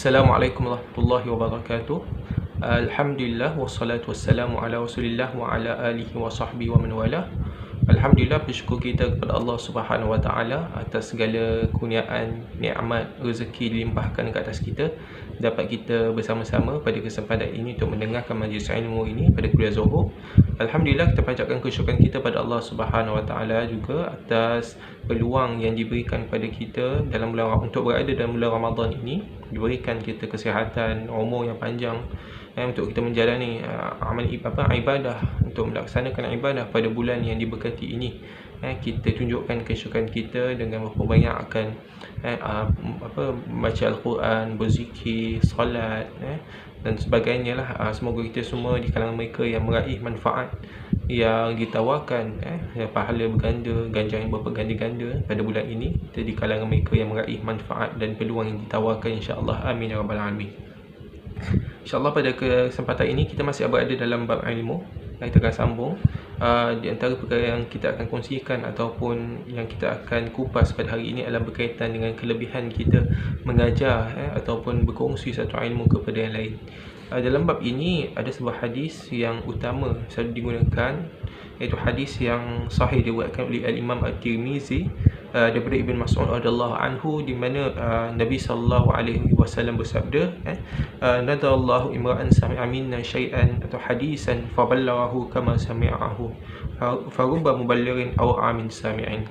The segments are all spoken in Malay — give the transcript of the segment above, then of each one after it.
Assalamualaikum warahmatullahi wabarakatuh. Alhamdulillah wassalatu wassalamu ala Rasulillah wa ala alihi wa sahbihi wa man wala. Alhamdulillah, bersyukur kita kepada Allah Subhanahu wa taala atas segala kurniaan, nikmat, rezeki dilimpahkan ke atas kita, dapat kita bersama-sama pada kesempatan ini untuk mendengarkan majlis ilmu ini pada kuliah Zuhur. Alhamdulillah, kita panjatkan kesyukuran kita pada Allah Subhanahu wa taala juga atas peluang yang diberikan kepada kita dalam bulan untuk berada dalam bulan Ramadan ini, diberikan kita kesihatan, umur yang panjang untuk kita menjalani ibadah, untuk melaksanakan ibadah pada bulan yang diberkati ini. Kita tunjukkan kesyukuran kita dengan memperbanyakkan baca Al-Quran, berzikir, solat dan sebagainya lah. Semoga kita semua di kalangan mereka yang meraih manfaat yang ditawarkan pahala berganda, ganjaran yang berganda-ganda pada bulan ini. Kita di kalangan mereka yang meraih manfaat dan peluang yang ditawarkan, insya-Allah. Amin ya rabbal alamin. InsyaAllah pada kesempatan ini kita masih berada dalam bab ilmu. Kita akan sambung di antara perkara yang kita akan kongsikan ataupun yang kita akan kupas pada hari ini adalah berkaitan dengan kelebihan kita mengajar ataupun berkongsi satu ilmu kepada yang lain. Dalam bab ini ada sebuah hadis yang utama selalu digunakan, iaitu hadis yang sahih diriwayatkan oleh Al-Imam At-Tirmizi daripada Ibn Mas'ud radhiyallahu anhu, di mana Nabi sallallahu alaihi wasallam bersabda, nadarallahu imra'an sami'a minna syai'an atau hadisan faballaghahu kama sami'ahu farubba muballighin aw amin sami'in.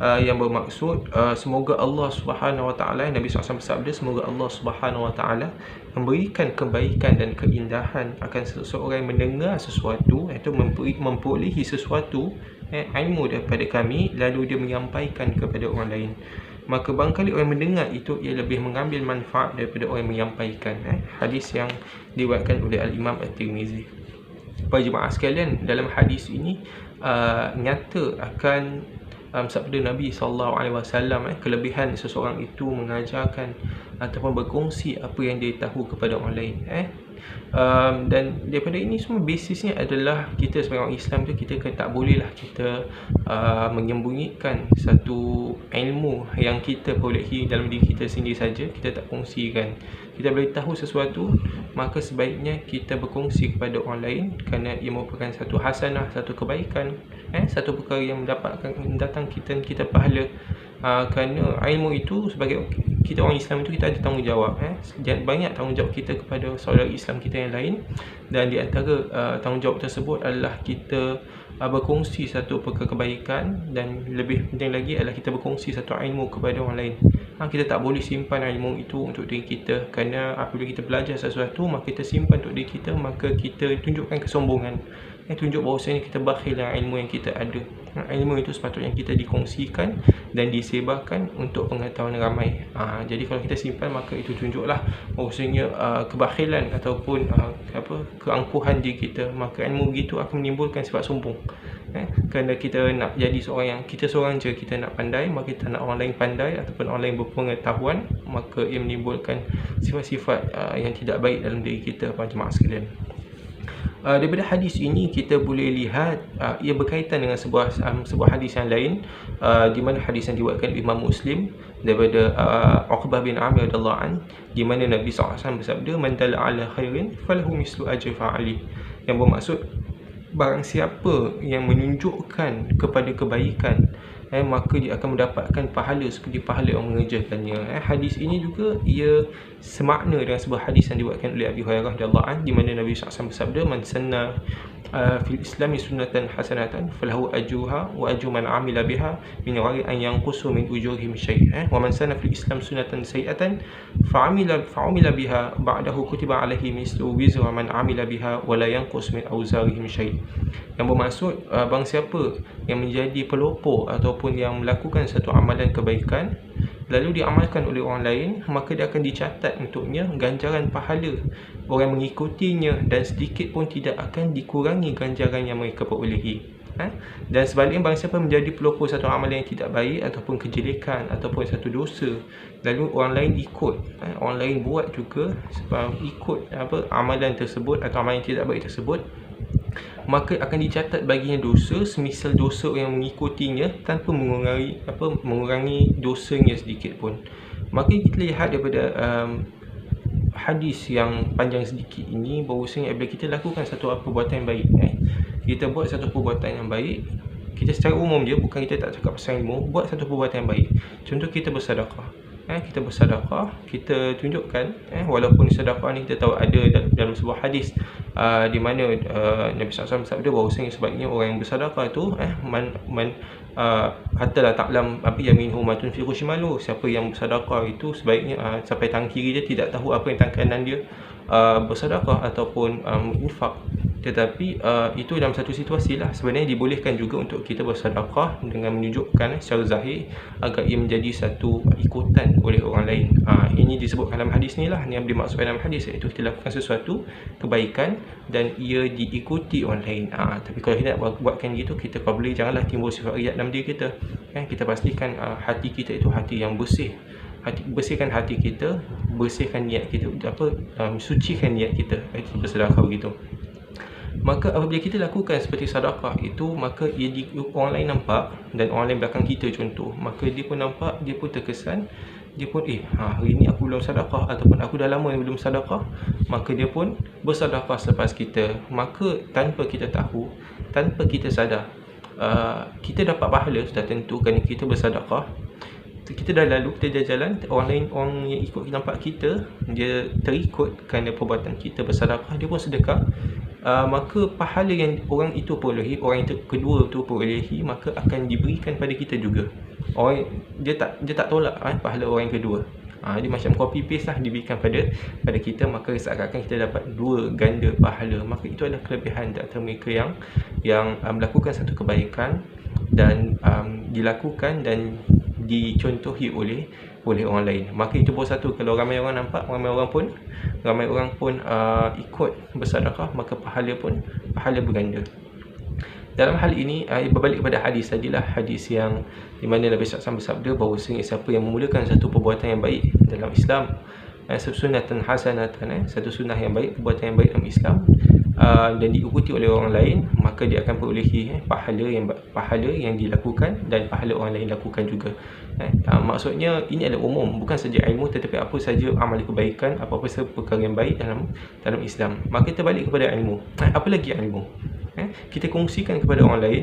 Yang bermaksud semoga Allah Subhanahu wa taala, Nabi SAW bersabda, semoga Allah Subhanahu wa taala memberikan kebaikan dan keindahan akan seseorang yang mendengar sesuatu atau memperolehi sesuatu ilmu daripada kami, lalu dia menyampaikan kepada orang lain. Maka barangkali orang mendengar itu ia lebih mengambil manfaat daripada orang menyampaikan. Hadis yang diriwayatkan oleh Al-Imam At-Tirmizi. Para jemaah sekalian, dalam hadis ini nyata akan sabda Nabi SAW, kelebihan seseorang itu mengajarkan ataupun berkongsi apa yang dia tahu kepada orang lain. Dan daripada ini semua basisnya adalah kita sebagai orang Islam tu, kita tak bolehlah kita menyembunyikan satu ilmu yang kita perolehi dalam diri kita sendiri saja, kita tak kongsikan. Kita boleh tahu sesuatu, maka sebaiknya kita berkongsi kepada orang lain, kerana ia merupakan satu hasanah, satu kebaikan, satu perkara yang mendatang kita pahala. Kerana ilmu itu, sebagai kita orang Islam itu, kita ada tanggungjawab. Banyak tanggungjawab kita kepada saudara Islam kita yang lain, dan di antara tanggungjawab tersebut adalah kita berkongsi satu perkara kebaikan, dan lebih penting lagi adalah kita berkongsi satu ilmu kepada orang lain. Kita tak boleh simpan ilmu itu untuk diri kita, kerana apabila kita belajar sesuatu, maka kita simpan untuk diri kita, maka kita tunjukkan kesombongan, tunjuk bahawasanya kita bakhil dengan ilmu yang kita ada. Ilmu itu sepatutnya kita dikongsikan dan disebarkan untuk pengetahuan ramai. Jadi kalau kita simpan, maka itu tunjuklah bahawasanya kebakhilan ataupun keangkuhan diri kita. Maka ilmu begitu akan menimbulkan sifat sombong. Kerana kita nak jadi seorang yang kita seorang je kita nak pandai, maka kita nak orang lain pandai ataupun orang lain berpengetahuan, maka ia menimbulkan sifat-sifat yang tidak baik dalam diri kita, para jemaah sekalian. Daripada hadis ini kita boleh lihat ia berkaitan dengan sebuah hadis yang lain, di mana hadis yang diriwayatkan Imam Muslim daripada Uqbah bin Amir radhiyallahu an, di mana Nabi SAW bersabda, man dalla ala khairin falahu mislu ajri fa'ali. Yang bermaksud, barang siapa yang menunjukkan kepada kebaikan, maka dia akan mendapatkan pahala seperti pahala yang mengerjakannya. Hadis ini juga ia semakna dengan sebuah hadis yang diriwayatkan oleh Abi Hurairah radhiyallahu anhu, di mana Nabi SAW bersabda, man sanna fil islami sunnatan hasanatan falahu ajruha wa ajru man amila biha min ghairi an yanqusu min ujurihim syai', wa man sanna fil islam sunnatan sayi'atan fa'amila biha ba'dahu kutiba alaihi mislu wizra man amila biha wa la yanqus min awzarihim syai'. Yang bermaksud, barang siapa yang menjadi pelopor ataupun yang melakukan satu amalan kebaikan lalu diamalkan oleh orang lain, maka dia akan dicatat untuknya ganjaran pahala orang mengikutinya, dan sedikit pun tidak akan dikurangi ganjaran yang mereka perolehi. Dan sebaliknya, barang siapa menjadi pelopor satu amalan yang tidak baik ataupun kejelekan ataupun satu dosa, lalu orang lain ikut, orang lain buat juga sebab ikut amalan tersebut atau amalan yang tidak baik tersebut, maka akan dicatat baginya dosa semisal dosa yang mengikutinya tanpa mengurangi dosanya sedikit pun. Maka kita lihat daripada hadis yang panjang sedikit ini bahawasanya apabila kita lakukan satu perbuatan yang baik, kita buat satu perbuatan yang baik, kita secara umum je, bukan kita tak cakap pasal ilmu, buat satu perbuatan yang baik. Contoh kita bersedekah, kita bersedekah, kita tunjukkan, walaupun sedekah ni kita tahu ada dalam sebuah hadis di mana Nabi SAW bersabda bahawasanya sebaiknya orang yang bersedekah tu hatta la ta'lam yaminhu ma tunfiqu shimalu, siapa yang bersedekah itu sebaiknya sampai tangan kiri dia tidak tahu apa yang tangan kanan dia bersedekah ataupun infak. Tetapi itu dalam satu situasi lah. Sebenarnya dibolehkan juga untuk kita bersedekah dengan menunjukkan secara zahir agar ia menjadi satu ikutan oleh orang lain. Ini disebutkan dalam hadis ni lah, yang dimaksudkan dalam hadis iaitu kita lakukan sesuatu kebaikan dan ia diikuti orang lain. Tapi kalau kita nak buatkan gitu, kita kalau boleh janganlah timbul sifat riak dalam diri kita. Kita pastikan hati kita itu hati yang bersih. Bersihkan hati kita, bersihkan niat kita, sucikan niat kita bersedekah begitu. Maka apabila kita lakukan seperti sedekah itu, maka orang lain nampak, dan orang lain belakang kita contoh, maka dia pun nampak, dia pun terkesan, dia pun hari ni aku belum sedekah, ataupun aku dah lama belum sedekah, maka dia pun bersedekah selepas kita. Maka tanpa kita tahu, tanpa kita sadar, kita dapat pahala sudah tentu kerana kita bersedekah. Kita dah lalu, kita jalan, orang yang ikut nampak kita, dia terikut kerana perbuatan kita bersedekah, dia pun sedekah. Maka pahala yang orang itu perolehi, orang yang kedua tu perolehi, maka akan diberikan pada kita juga. Dia tak tolak pahala orang yang kedua. Dia macam copy paste lah, diberikan pada kita, maka seakan-akan kita dapat dua ganda pahala. Maka itu adalah kelebihan di antara mereka yang melakukan satu kebaikan dan dilakukan dan dicontohi oleh orang lain. Maka itu pun satu, kalau ramai orang nampak, ramai orang pun ikut bersedekah, maka pahala berganda. Dalam hal ini berbalik pada hadis tadilah, hadis yang di mana Nabi SAW bersabda bahawasanya siapa yang memulakan satu perbuatan yang baik dalam Islam, sunnatan hasanatan, satu sunnah yang baik, perbuatan yang baik dalam Islam, dan diikuti oleh orang lain, maka dia akan perolehi pahala yang dilakukan dan pahala orang lain lakukan juga. Maksudnya ini adalah umum, bukan saja ilmu, tetapi apa saja amal kebaikan, apa-apa saja perkara yang baik dalam Islam. Maka kita balik kepada ilmu. Apa lagi ilmu? Kita kongsikan kepada orang lain,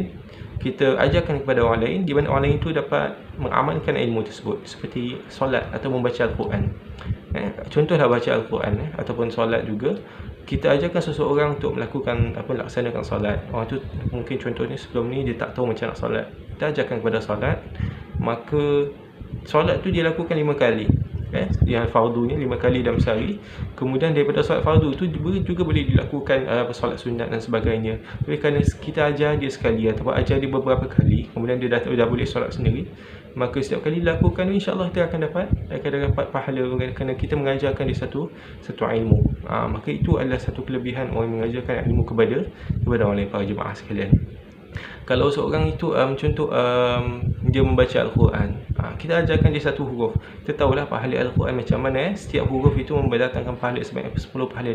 kita ajarkan kepada orang lain, di mana orang lain itu dapat mengamalkan ilmu tersebut, seperti solat atau membaca Al-Quran. Contohlah baca Al-Quran ataupun solat juga. Kita ajarkan seseorang untuk laksanakan solat. Orang tu mungkin contohnya sebelum ni dia tak tahu macam nak solat, kita ajarkan kepada solat, maka solat tu dia lakukan 5 kali, yang fardunya 5 kali dalam sehari. Kemudian daripada solat fardu tu juga boleh dilakukan solat sunat dan sebagainya. Tapi kerana kita ajar dia sekali ataupun ajar dia beberapa kali, kemudian dia dah boleh solat sendiri, maka setiap kali dilakukan, insya-Allah dia akan dapat pahala kerana kita mengajarkan dia satu ilmu. Maka itu adalah satu kelebihan orang mengajarkan ilmu kepada orang lain, para jemaah sekalian. Kalau seorang itu contoh dia membaca Al-Quran, kita ajarkan dia satu huruf. Kita tahulah pahala Al-Quran macam mana. Setiap huruf itu mendatangkan pahala sebanyak 10 pahala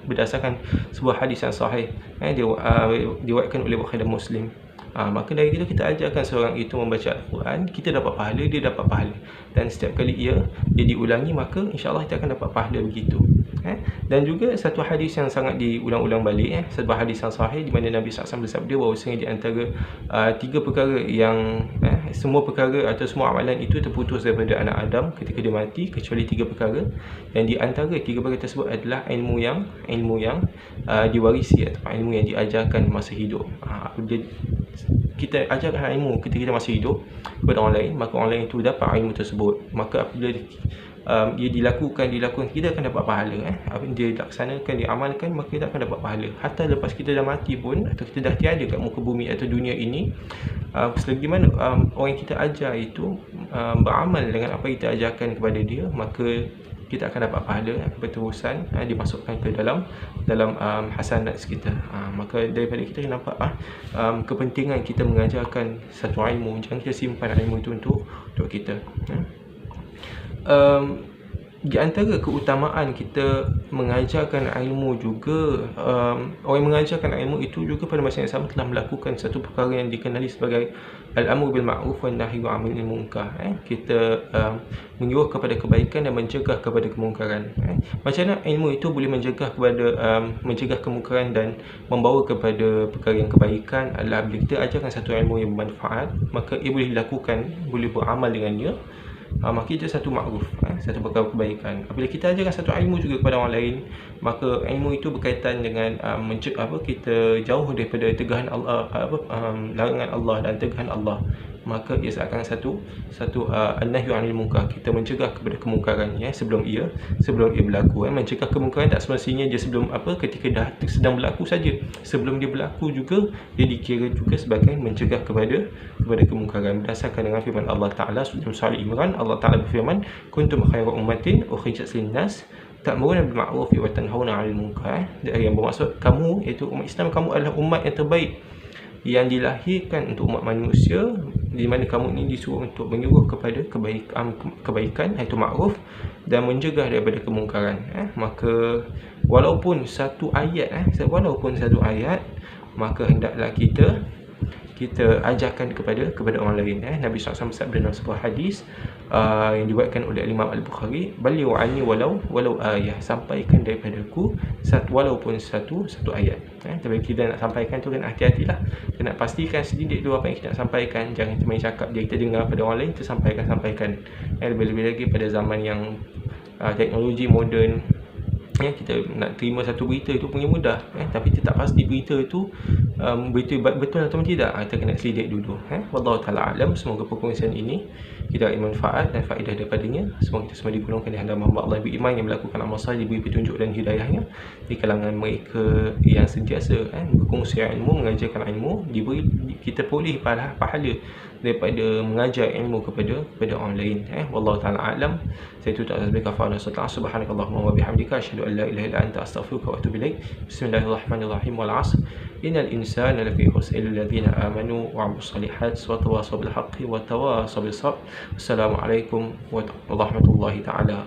berdasarkan sebuah hadis yang sahih, diriwayatkan oleh Bukhari dan Muslim. Maka dari itu kita ajarkan seorang itu membaca Al-Quran, kita dapat pahala, dia dapat pahala, dan setiap kali dia diulangi, maka insya-Allah kita akan dapat pahala begitu. Dan juga satu hadis yang sangat diulang-ulang balik, sebuah hadis yang sahih di mana Nabi SAW bersabda bahawasanya di antara 3 perkara yang semua perkara atau semua amalan itu terputus daripada anak Adam ketika dia mati, kecuali 3 perkara, dan di antara 3 perkara tersebut adalah ilmu yang diwarisi atau ilmu yang diajarkan masa hidup. Kita ajarkan ilmu ketika kita masih hidup kepada orang lain, maka orang lain itu dapat ilmu tersebut. Maka apabila dia dilakukan, kita akan dapat pahala. Apabila dia laksanakan, dia amalkan, maka kita akan dapat pahala. Hatta lepas kita dah mati pun, atau kita dah tiada kat muka bumi atau dunia ini, selagi mana orang yang kita ajar itu beramal dengan apa yang kita ajarkan kepada dia, maka kita akan dapat pahala berterusan, dimasukkan ke dalam hasanat kita. Maka daripada kita nampak kepentingan kita mengajarkan satu ilmu. Jangan kita simpan ilmu itu untuk kita. di antara keutamaan kita mengajarkan ilmu juga, orang yang mengajarkan ilmu itu juga pada masa yang sama telah melakukan satu perkara yang dikenali sebagai al-amru bil ma'ruf wan nahyu 'anil munkar. Kita menyuruh kepada kebaikan dan mencegah kepada kemungkaran. Macam mana ilmu itu boleh mencegah kemungkaran dan membawa kepada perkara yang kebaikan adalah bila kita ajarkan satu ilmu yang bermanfaat, maka ia boleh dilakukan, boleh beramal dengannya. Maka itu satu makruf, satu perkara kebaikan. Apabila kita ajarkan satu ilmu juga kepada orang lain, maka ilmu itu berkaitan dengan kita jauh daripada tegahan Allah, larangan Allah dan tegahan Allah. Maka ia seakan satu an-nahyu 'anil munkar, kita mencegah kepada kemungkaran sebelum ia berlaku. Mencegah kemungkaran tak semestinya dia ketika dah sedang berlaku saja. Sebelum dia berlaku juga dia dikira juga sebagai mencegah kepada kemungkaran. Berdasarkan dengan firman Allah Taala dalam surah Al-Imran, Allah Taala berfirman, kuntum khayra ummatin ukhrijat lin-nas ta'muruna bil ma'ruf wa tanhauna 'anil munkar. Yang bermaksud kamu, iaitu umat Islam, kamu adalah umat yang terbaik yang dilahirkan untuk umat manusia, di mana kamu ini disuruh untuk menyuruh kepada kebaikan, iaitu makruf, dan mencegah daripada kemungkaran. Maka walaupun satu ayat, maka hendaklah kita ajarkan kepada orang lain. Nabi SAW bersabda dalam sebuah hadis yang diriwayatkan oleh Imam Al-Bukhari, balighu anni walau ayah, sampaikan daripadaku walaupun satu ayat. Tapi kita nak sampaikan tu kan hati-hatilah, kita nak pastikan sedidik dulu apa yang kita nak sampaikan. Jangan kita main cakap dia, kita dengar pada orang lain, kita sampaikan. Lebih-lebih lagi pada zaman yang teknologi moden, kita nak terima satu berita itu punya mudah, tapi kita tak pasti berita itu berita betul atau tidak. Kita kena selidik dulu. Wallahu ta'ala alam. Semoga perkongsian ini kita dapat manfaat dan faedah daripadanya. Semoga kita semua digolongkan di hadapan Allah beriman yang melakukan amal salih, diberi petunjuk dan hidayahnya di kalangan mereka yang sentiasa berkongsi ilmu, mengajarkan ilmu, kita boleh pahala daripada mengajar ilmu kepada orang lain. Wallahu ta'ala alam. Saya tutup atas berkafara subhanakallahumma wa bihamdika asyhadu an la ilaha illa anta astaghfiruka wa atubu ilaik. Bismillahirrahmanirrahim. Wal 'asr innal insana lafi khusr illa alladziina aamanu wa 'amilus shalihaati wa tawassaw bil haqqi wa tawassaw bis sabr. Assalamualaikum warahmatullahi taala